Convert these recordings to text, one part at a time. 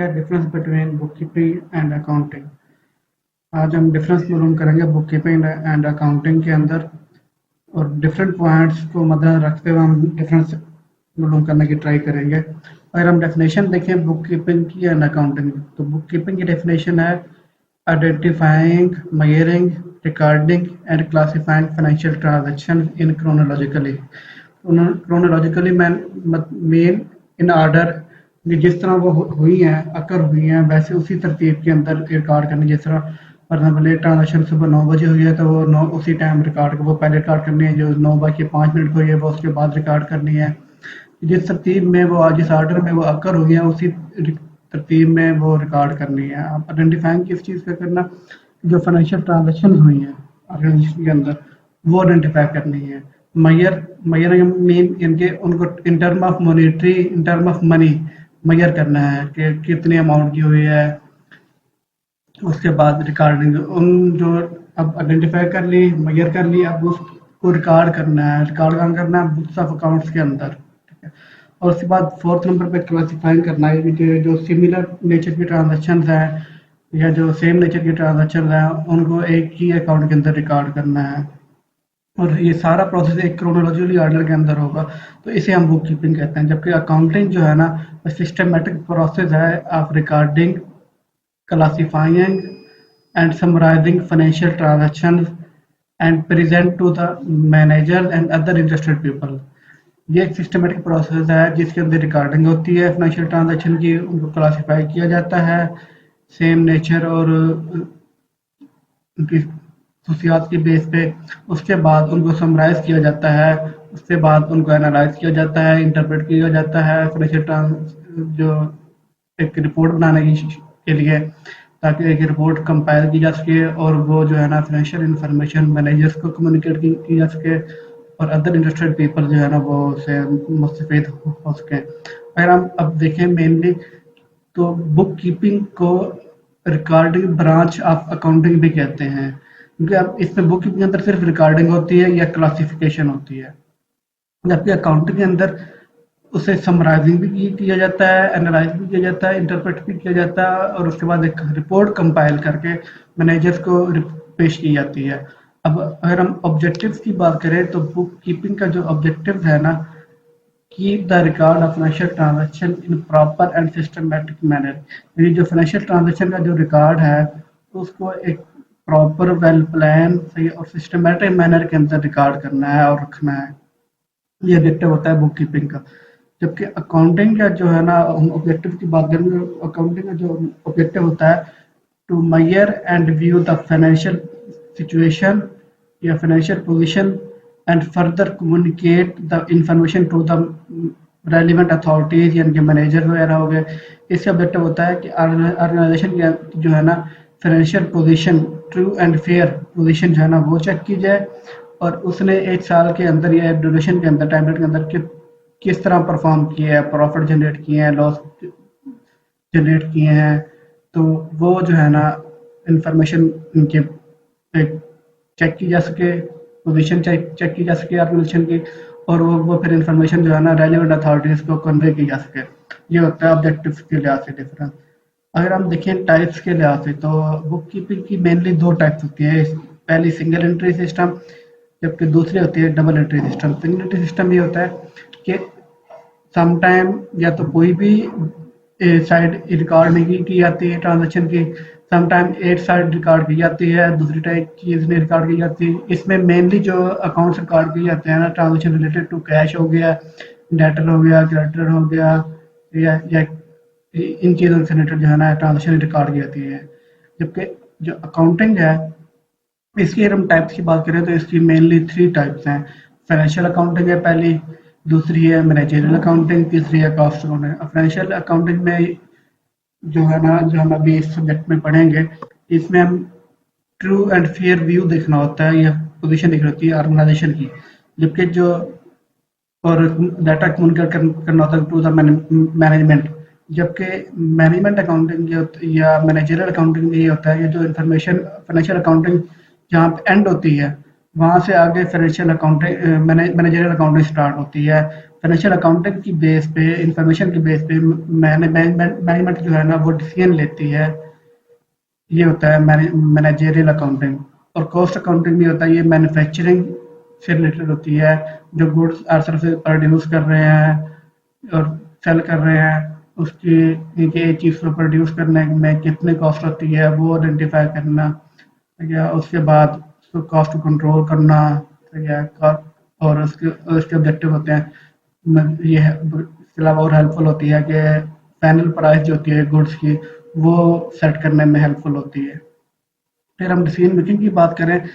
है, difference between book keeping and accounting. आज हम डिफरेंस मालूम करेंगे बुक कीपिंग एंड अकाउंटिंग के अंदर, और डिफरेंट पॉइंट्स को मद्देनजर रखते हुए हम डिफरेंस मालूम करने की ट्राई करेंगे। अगर हम डेफिनेशन देखें बुक कीपिंग की एंड अकाउंटिंग, तो बुक कीपिंग की डेफिनेशन है identifying, measuring, recording and classifying financial transaction in chronologically main in order, जिस तरह वो हुई हैं, अकर हुई हैं, वैसे उसी तरतीब के अंदर रिकॉर्ड करनी। जिस तरह फॉर एग्जाम्पल एक ट्रांजेक्शन सुबह 9 बजे हुई है तो वो 9 उसी टाइम रिकॉर्ड वो पहले रिकॉर्ड करनी है, जो 9:05 को हुई है वो उसके बाद रिकॉर्ड करनी है। जिस तरतीब में वो जिस ऑर्डर में वो अकर हुई है उसी तरतीब में वो रिकॉर्ड करनी है। आप आइडेंटिफाइंग किस चीज़ का करना, जो फाइनेंशियल ट्रांजेक्शन हुई हैं ऑर्गेनाइजेशन के अंदर वो आइडेंटिफाई करनी है। मयर मयर मीन इनके उनको in term of monetary, in term of money मयर करना है कि कितनी अमाउंट की हुई है। उसके बाद रिकॉर्डिंग उन जो अब आइडेंटिफाई कर ली, मयर कर ली, अब उसको रिकॉर्ड करना है। रिकॉर्ड कहाँ करना है? बुक्स ऑफ अकाउंट्स के अंदर, ठीक है। और उसके बाद फोर्थ नंबर पे क्लासिफाइंग करना है कि जो सिमिलर नेचर की ट्रांजेक्शन हैं या जो सेम नेचर की ट्रांजेक्शन हैं उनको एक ही अकाउंट के अंदर रिकॉर्ड करना है। और ये सारा प्रोसेस एक क्रोनोलॉजिकली ऑर्डर के अंदर होगा, तो इसे हम बुक कीपिंग कहते हैं। जबकि अकाउंटिंग जो है ना, सिस्टमेटिक प्रोसेस है of recording, classifying and summarizing financial transactions and present to the manager and other interested people। ये एक सिस्टमेटिक प्रोसेस है जिसके अंदर रिकॉर्डिंग होती है फाइनेंशियल ट्रांजैक्शन की, उनको क्लासिफाई किया जाता है सेम नेचर और उनकी खसूसियात के बेस पे। उसके बाद उनको समराइज किया जाता है, उसके बाद उनको एनालाइज किया जाता है, इंटरप्रेट किया जाता है फाइनेंशियल जो एक रिपोर्ट बनाने के लिए, ताकि एक रिपोर्ट कंपाइल की जा सके और वो जो है ना फाइनेंशियल इंफॉर्मेशन मैनेजर्स को कम्युनिकेट की जा सके और अदर इंटरेस्टेड पीपल जो है ना वो उससे मुस्तफीद हो सके। अगर हम अब देखें मेनली, तो बुक कीपिंग को रिकॉर्डिंग ब्रांच ऑफ अकाउंटिंग भी कहते हैं, क्योंकि अब इसमें बुक कीपिंग के अंदर सिर्फ रिकॉर्डिंग होती है या क्लासिफिकेशन होती है, जबकि अकाउंटिंग के अंदर उसे समराइजिंग भी किया जाता है, एनालाइज भी किया जाता है, इंटरप्रेट भी किया जाता है और उसके बाद एक रिपोर्ट कंपाइल करके मैनेजर्स को पेश की जाती है। अब अगर हम ऑब्जेक्टिव्स की बात करें, तो बुक कीपिंग का जो ऑब्जेक्टिव है ना, keep the record of financial transaction in proper and systematic manner. यानी जो फाइनेंशियल ट्रांजैक्शन का जो रिकॉर्ड है उसको एक प्रॉपर, वेल प्लान, सही और सिस्टमेटिक मैनर के अंदर रिकॉर्ड करना है और रखना है। ये ऑब्जेक्टिव होता है बुक कीपिंग का। जबकि अकाउंटिंग का जो है ना, हम ऑब्जेक्टिव की बात करें तो अकाउंटिंग का जो ऑब्जेक्टिव होता है to measure and view the financial situation या financial position and further communicate the information to the relevant authorities, यानी कि मैनेजर वगैरह हो गए। इससे ऑब्जेक्टिव होता है कि ऑर्गेनाइजेशन की जो है ना financial position, true and fair position जो है ना वो चेक की जाए, और उसने एक साल के अंदर या ड्यूरेशन के अंदर, टाइम पीरियड के अंदर किस तरह परफॉर्म किया है, प्रॉफिट जनरेट किए हैं, लॉस जनरेट किए हैं। तो वो जो है ना इंफॉर्मेशन इनके एक चेक की जा सके, पोजीशन चेक की जा सके ऑर्गेनाइजेशन की, और वो फिर इंफॉर्मेशन जो है ना रेलिवेंट अथॉरिटीज़ को कन्वे की जा सके। ये होता है ऑब्जेक्टिव के लिहाज से डिफरेंस। अगर हम देखें टाइप्स के लिहाज से, तो बुक कीपिंग की मेनली 2 टाइप्स होती है। पहली सिंगल एंट्री सिस्टम, जबकि दूसरी होती है double entry system. Single entry system ये होता है कि सम टाइम या तो कोई भी साइड रिकॉर्ड नहीं की जाती है ट्रांजैक्शन की, सम टाइम एक साइड रिकॉर्ड की जाती है, दूसरी टाइप चीज़ नहीं रिकॉर्ड की जाती। इसमें मेनली जो अकाउंट्स रिकॉर्ड किए जाते हैं ना ट्रांजैक्शन रिलेटेड टू कैश हो गया, डेटर हो गया, क्रेडिटर हो गया, या इन चीज़ों से रिलेटेड जो है ना ट्रांजैक्शन रिकॉर्ड की जाती है। जबकि जो अकाउंटिंग है, इसकी अगर हम टाइप्स की बात करें तो इसकी मेनली 3 टाइप्स हैं। फाइनेंशियल अकाउंटिंग है पहली, दूसरी है मैनेजरियल अकाउंटिंग, तीसरी है कॉस्ट अकाउंटिंग। फाइनेंशियल अकाउंटिंग में जो है ना, जो हम अभी इस सब्जेक्ट में पढ़ेंगे, इसमें हम ट्रू एंड फेयर व्यू देखना होता है, या पोजीशन देखनी होती है ऑर्गेनाइजेशन की। जबकि जो और डाटा कम्युनिकेट करना होता है टू द मैनेजमेंट। जबकि मैनेजमेंट अकाउंटिंग या मैनेजरियल अकाउंटिंग में ये होता है कि जो इन्फॉर्मेशन फाइनेंशियल अकाउंटिंग जहाँ पे एंड होती है, वहाँ से आगे financial accounting managerial accounting start होती है। फाइनेंशियल अकाउंटिंग की बेस पे, इंफॉर्मेशन की बेस पे मैनेजमेंट जो है ना वो डिसीजन लेती है। ये होता है मैनेजरियल अकाउंटिंग। और कॉस्ट अकाउंटिंग भी होता है, ये मैन्युफैक्चरिंग से रिलेटेड होती है। जो गुड्स और सर्विसेज प्रोड्यूस कर रहे हैं और सेल कर रहे हैं, उसकी एक चीज़ को प्रोड्यूस करने में कितनी कॉस्ट होती है वो आइडेंटिफाई करना। ठीक है, उसके बाद उसको कॉस्ट को कंट्रोल करना। ठीक है, और उसके ऑब्जेक्टिव होते हैं। ये इसके अलावा और हेल्पफुल होती है कि फाइनल प्राइस जो होती है गुड्स की, वो सेट करने में हेल्पफुल होती है। फिर हम डिसीजन मेकिंग की बात करें,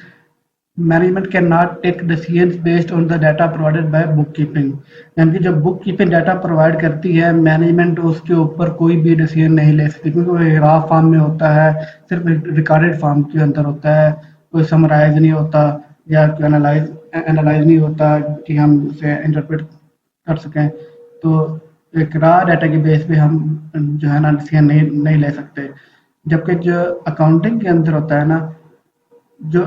management can not take decisions based on the data provided by book keeping. यानी कि जब बुक कीपिंग डाटा प्रोवाइड करती है, मैनेजमेंट उसके ऊपर कोई भी डिसीजन नहीं ले सकती, क्योंकि वो रॉ फॉर्म में होता है, सिर्फ रिकॉर्डेड फॉर्म के अंदर होता है, कोई समराइज नहीं होता या कोई एनालाइज एनालाइज नहीं होता कि हम उसे इंटरप्रेट कर सकें। तो एक रॉ डाटा के बेस पे हम जो है ना डिसीजन नहीं नहीं ले सकते। जबकि जो अकाउंटिंग के अंदर होता है ना, जो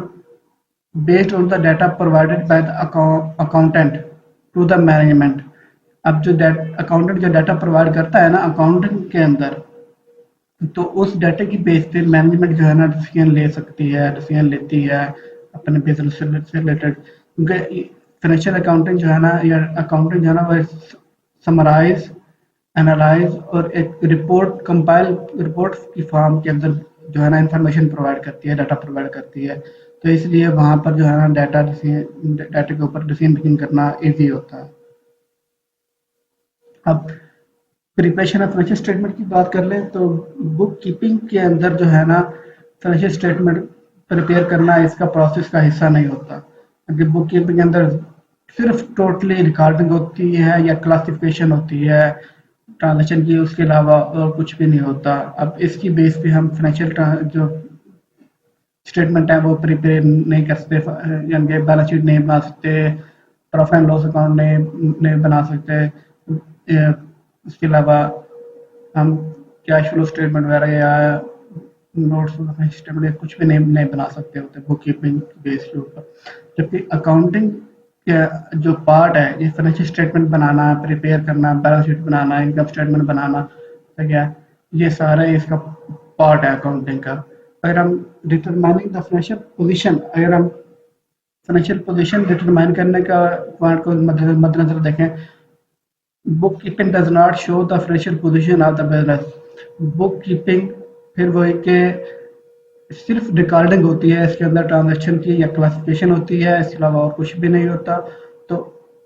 based on the data provided by the accountant to the management. अब जो अकाउंटेंट जो डाटा प्रोवाइड करता है ना अकाउंटिंग के अंदर, तो उस डाटा की बेस पे मैनेजमेंट जो है ना डिसीजन ले सकती है, डिसीजन लेती है अपने बिजनेस से रिलेटेड। क्योंकि फाइनेंशियल अकाउंटिंग जो है ना या अकाउंटिंग जो है ना वो समराइज, एनालाइज और एक रिपोर्ट कंपाइल, रिपोर्ट की फॉर्म के अंदर जो है ना इंफॉर्मेशन प्रोवाइड करती है, डाटा प्रोवाइड करती है। तो इसलिए वहाँ पर जो है ना डाटा के ऊपर डिसीजन मेकिंग करना ईजी होता है। अब प्रिपरेशन ऑफ फाइनेंशियल स्टेटमेंट की बात कर लें, तो बुक कीपिंग के अंदर जो है ना फाइनेंशियल स्टेटमेंट प्रिपेयर करना इसका प्रोसेस का हिस्सा नहीं होता, क्योंकि बुक कीपिंग के अंदर सिर्फ टोटली रिकॉर्डिंग होती है या क्लासिफिकेशन होती है ट्रांजेक्शन की, उसके अलावा और कुछ भी नहीं होता। अब इसकी बेस पे हम फाइनेंशियल जो स्टेटमेंट है वो प्रिपेयर नहीं कर सकते, यानी बैलेंस शीट नहीं बना सकते, प्रॉफिट एंड लॉस अकाउंट नहीं बना सकते। उसके अलावा हम कैश फ्लो स्टेटमेंट वगैरह या नोट्स स्टेटमेंट कुछ भी नहीं बना सकते होते बुक कीपिंग बेस के ऊपर। जबकि अकाउंटिंग का जो पार्ट है, ये फाइनेंशियल स्टेटमेंट बनाना, प्रिपेयर करना, बैलेंस शीट बनाना, इनकम स्टेटमेंट बनाना, ठीक है, ये सारा इसका पार्ट है अकाउंटिंग का। अगर हम डिटरमाइनिंग द फाइनेंशियल पोजीशन, अगर हम फाइनेंशियल पोजीशन डिटरमाइन करने का पॉइंट को मद्देनजर देखें, book keeping does not show the financial position of the business. Book keeping फिर वो एक के सिर्फ रिकॉर्डिंग होती है, इसके अंदर ट्रांजैक्शन की या क्लासिफिकेशन होती है, इसके अलावा और कुछ भी नहीं होता। तो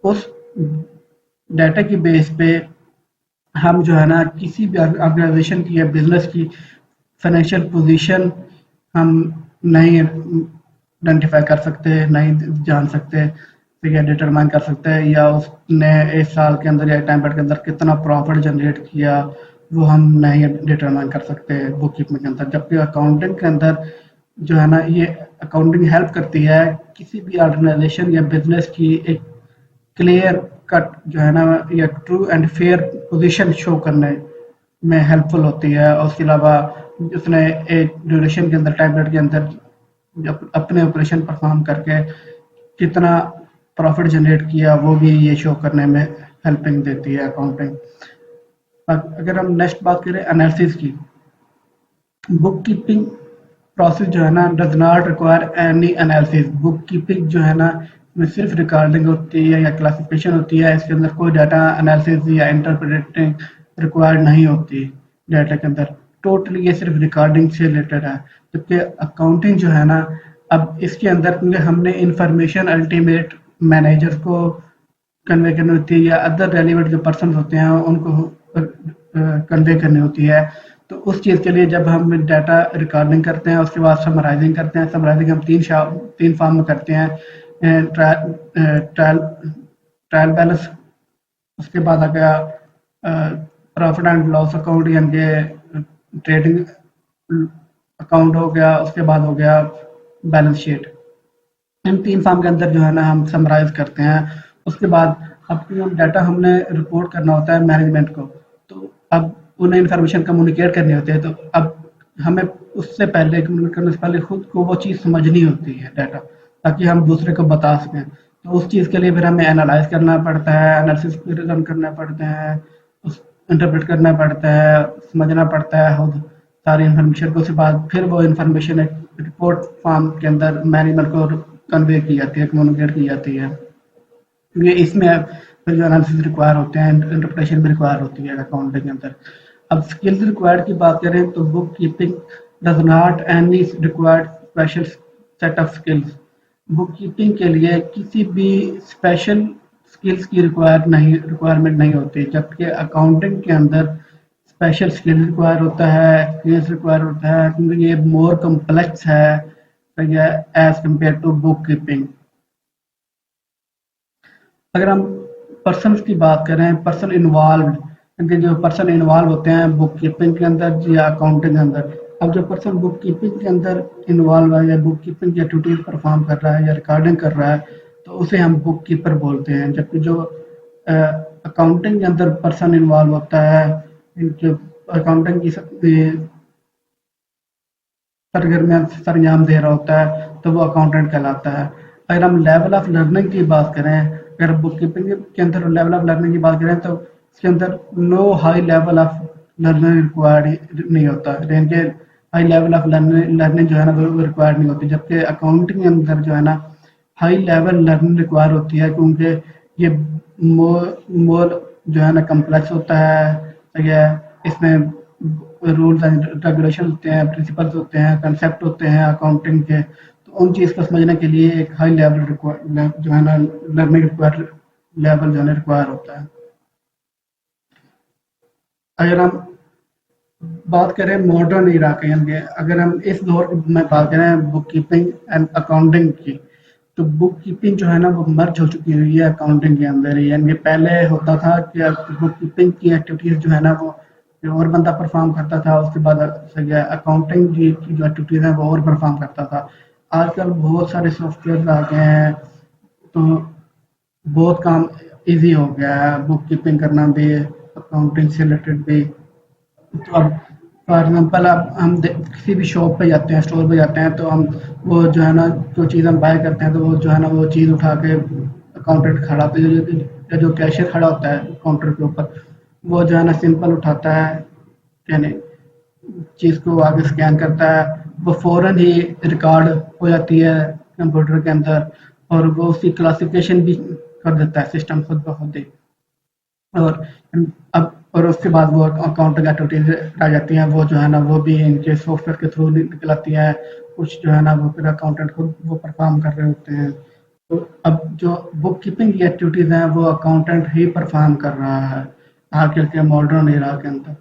उस डाटा की बेस पे हम जो है ना किसी भी ऑर्गेनाइजेशन की या बिजनेस की फाइनेंशियल पोजीशन हम नहीं आइडेंटिफाई कर सकते, नहीं जान सकते, ठीक है, डिटरमाइन कर सकते हैं, या उसने एक साल के अंदर या टाइम पीरियड के अंदर कितना प्रॉफिट जनरेट किया वो हम नहीं डिटरमाइन कर सकते बुक कीपिंग के अंदर। जबकि अकाउंटिंग के अंदर जो है ना ये अकाउंटिंग हेल्प करती है किसी भी ऑर्गेनाइजेशन या बिजनेस की एक क्लियर कट जो है ना या true and fair position show करने में हेल्पफुल होती है। और उसके अलावा उसने एक ड्यूरेशन के अंदर, टाइम पीरियड के अंदर जब अपने ऑपरेशन परफॉर्म करके कितना प्रॉफिट जनरेट किया वो भी ये शो करने में हेल्पिंग देती है अकाउंटिंग। अगर हम नेक्स्ट बात करें एनालिसिस की, बुक कीपिंग प्रोसेस जो है ना does not require any analysis. Book keeping जो है ना में सिर्फ रिकॉर्डिंग होती है या क्लासिफिकेशन होती है, इसके अंदर कोई डाटा एनालिसिस या इंटरप्रेटिंग रिक्वायर्ड नहीं होती डाटा के अंदर। टोटली ये सिर्फ रिकॉर्डिंग से रिलेटेड है। जबकि अकाउंटिंग जो है ना, अब इसके अंदर क्योंकि हमने इंफॉर्मेशन अल्टीमेट मैनेजर को कन्वे करनी होती है या अदर रेलिवेंट जो पर्सन होते हैं उनको कन्वे करनी होती है। तो उस चीज़ के लिए जब हम डाटा रिकॉर्डिंग करते हैं, उसके बाद समराइजिंग करते हैं। समराइजिंग हम तीन फॉर्म में करते हैं, ट्रायल ट्रायल बैलेंस, उसके बाद आ गया प्रॉफिट एंड लॉस अकाउंट यानी कि ट्रेडिंग अकाउंट हो गया, उसके बाद हो गया बैलेंस शीट। इन तीन फॉर्म के अंदर जो है ना हम समराइज करते हैं। उसके बाद अब क्योंकि डाटा हमने रिपोर्ट करना होता है मैनेजमेंट को, तो अब उन्हें इन्फॉर्मेशन कम्युनिकेट करनी होती है। तो अब हमें उससे पहले कम्युनिकेट करने से पहले खुद को वो चीज़ समझनी होती है डाटा। ताकि हम दूसरे को बता सकें। तो उस चीज़ के लिए फिर हमें एनालाइज़ करना पड़ता है, एनालिसिस फिर रन करने पड़ते हैं, उस इंटरप्रेट करना पड़ता है, समझना पड़ता है खुद सारी इन्फॉर्मेशन को। उसके बाद फिर वो इन्फॉर्मेशन एक रिपोर्ट फॉर्म के अंदर मैनेजमेंट को कन्वे की जाती है, कम्युनिकेट की जाती है। ये इसमें फिर जो एनालिसिस रिक्वायर होते हैं, इंटरप्रिटेशन भी रिक्वायर होती है अकाउंटिंग के अंदर। अब स्किल्स रिक्वायर्ड की बात करें तो book keeping does not any required special set of skills. Book keeping के लिए किसी भी स्पेशल स्किल्स की रिक्वायरमेंट नहीं होती, जबकि अकाउंटिंग के अंदर स्पेशल स्किल रिक्वायर होता है, एक्सपीरियंस रिक्वायर होता है, क्योंकि ये मोर कम्प्लेक्स है as compare to book keeping. अगर हम पर्सन्स की बात करें, पर्सन इन्वॉल्व्ड, क्योंकि जो पर्सन इन्वॉल्व होते हैं बुक कीपिंग के अंदर या अकाउंटिंग के अंदर। अब जो पर्सन बुक कीपिंग के अंदर इन्वॉल्व है या बुक कीपिंग की एक्टिविटीज परफॉर्म कर रहा है या रिकॉर्डिंग कर रहा है, तो उसे हम बुक कीपर बोलते हैं। जबकि जो अकाउंटिंग के अंदर पर्सन इन्वॉल्व होता है, जो अकाउंटिंग की सरगर्मियाँ सरंजाम दे रहा होता है, तो वो अकाउंटेंट कहलाता है। अगर हम लेवल ऑफ लर्निंग की बात करें, अगर बुक कीपिंग के अंदर लेवल ऑफ लर्निंग की बात करें, तो इसके अंदर no high level of learning required नहीं होता, यानी कि हाई लेवल ऑफ लर्निंग जो है ना वो रिक्वायर्ड नहीं होती। जबकि अकाउंटिंग के अंदर जो है ना हाई लेवल लर्निंग रिक्वायर होती है, क्योंकि ये मोर मोर जो है ना कम्प्लेक्स होता है। ठीक है, इसमें रूल्स एंड रेगुलेशन होते हैं, प्रिंसिपल्स होते हैं, कंसेप्ट होते हैं अकाउंटिंग के। तो उन चीज़ को समझने के लिए एक हाई लेवल जो है ना लर्निंग रिक्वायर लेवल जो है रिक्वायर होता है। अगर हम बात करें मॉडर्न इरा के, यानी कि अगर हम इस दौर में बात करें बुक कीपिंग एंड अकाउंटिंग की, तो बुक कीपिंग जो है ना वो मर्ज हो चुकी हुई है अकाउंटिंग के अंदर ही। यानी कि पहले होता था कि बुक कीपिंग की एक्टिविटीज़ जो है ना वो और बंदा परफॉर्म करता था, उसके बाद अकाउंटिंग की जो एक्टिविटीज़ हैं वो और परफॉर्म करता था। आजकल बहुत सारे सॉफ्टवेयर आ गए हैं, तो बहुत काम इजी हो गया है बुक कीपिंग करना भी, अकाउंटिंग से रिलेटेड भी। तो अब फॉर एग्जांपल अब हम किसी भी शॉप पे जाते हैं, स्टोर पे जाते हैं, तो हम वो जो है ना जो चीज़ हम बाय करते हैं, तो वो जो है ना वो चीज़ उठा के अकाउंटेंट खड़ा होता है, जो कैशियर खड़ा होता है काउंटर के ऊपर, वो जो है ना सिंपल उठाता है, यानी चीज़ को आगे स्कैन करता है, वो फ़ौरन ही रिकॉर्ड हो जाती है कंप्यूटर के अंदर, और वो उसकी क्लासिफिकेशन भी कर देता है सिस्टम खुद ब खुद ही। और अब और उसके बाद वो अकाउंटिंग एक्टिविटीज आ जाती हैं, वो जो है ना वो भी इनके सॉफ्टवेयर के थ्रू निकल आती है। कुछ जो है ना वो फिर अकाउंटेंट खुद वो परफॉर्म कर रहे होते हैं। तो अब जो बुक कीपिंग की एक्टिविटीज हैं वो अकाउंटेंट ही परफॉर्म कर रहा है आजकल के मॉडर्न एरा के अंदर।